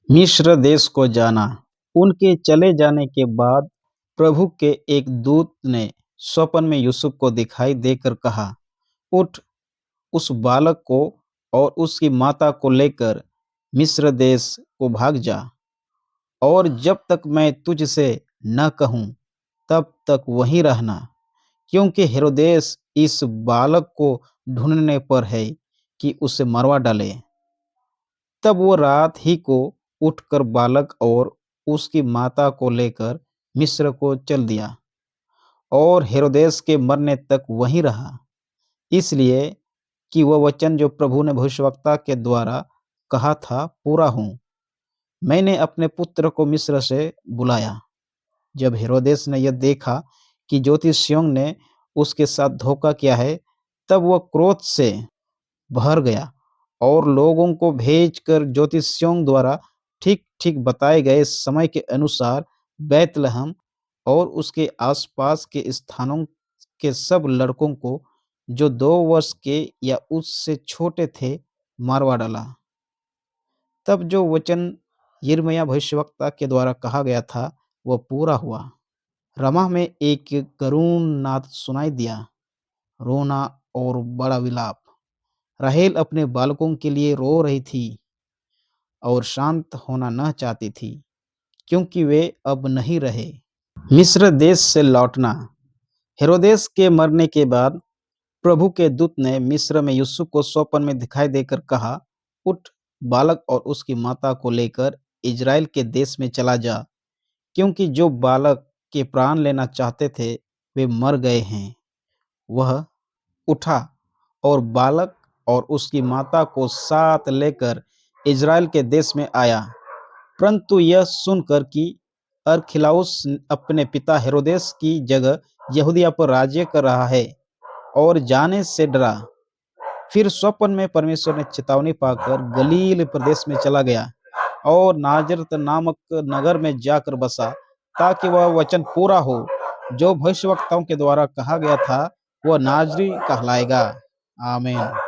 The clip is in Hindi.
मिस्र देश को जाना। उनके चले जाने के बाद प्रभु के एक दूत ने स्वप्न में यूसुफ को दिखाई देकर कहा, उठ, उस बालक को और उसकी माता को लेकर मिस्र देश को भाग जा, और जब तक मैं तुझसे न कहूँ तब तक वहीं रहना, क्योंकि हेरोदेस इस बालक को ढूंढने पर है कि उसे मरवा डाले। तब वो रात ही को उठकर बालक और उसकी माता को लेकर मिस्र को चल दिया और हेरोदेस के मरने तक वहीं रहा, इसलिए कि वह वचन जो प्रभु ने भविष्यवक्ता के द्वारा कहा था पूरा हो, मैंने अपने पुत्र को मिस्र से बुलाया। जब हेरोदेस ने यह देखा कि ज्योतिषियों ने उसके साथ धोखा किया है, तब वह क्रोध से भर गया और लोगों को भेजकर ज्योतिषियों द्वारा ठीक ठीक बताए गए समय के अनुसार बैतलहम और उसके आसपास के स्थानों के सब लड़कों को जो 2 वर्ष के या उससे छोटे थे मारवा डाला। तब जो वचन यिर्मयाह भविष्यवक्ता के द्वारा कहा गया था वह पूरा हुआ। रमा में एक करुण नाद सुनाई दिया, रोना और बड़ा विलाप। राहेल अपने बालकों के लिए रो रही थी और शांत होना न चाहती थी, क्योंकि वे अब नहीं रहे। मिस्र देश से लौटना। हेरोदेस के मरने के बाद प्रभु के दूत ने मिस्र में यूसुफ को स्वप्न में दिखाई देकर कहा, उठ, बालक और उसकी माता को लेकर इजराइल के देश में चला जा, क्योंकि जो बालक के प्राण लेना चाहते थे वे मर गए हैं। वह उठा और बालक और उसकी माता को साथ लेकर इजराइल के देश में आया। परंतु यह सुनकर कि अरखिलाउस अपने पिता हेरोदेस की जगह यहूदिया पर राज्य कर रहा है और जाने से डरा। फिर स्वप्न में परमेश्वर ने चेतावनी पाकर गलील प्रदेश में चला गया और नाजरत नामक नगर में जाकर बसा, ताकि वह वचन पूरा हो जो भविष्यवक्ताओं के द्वारा कहा गया था, वह नाजरी कहलाएगा। आमीन।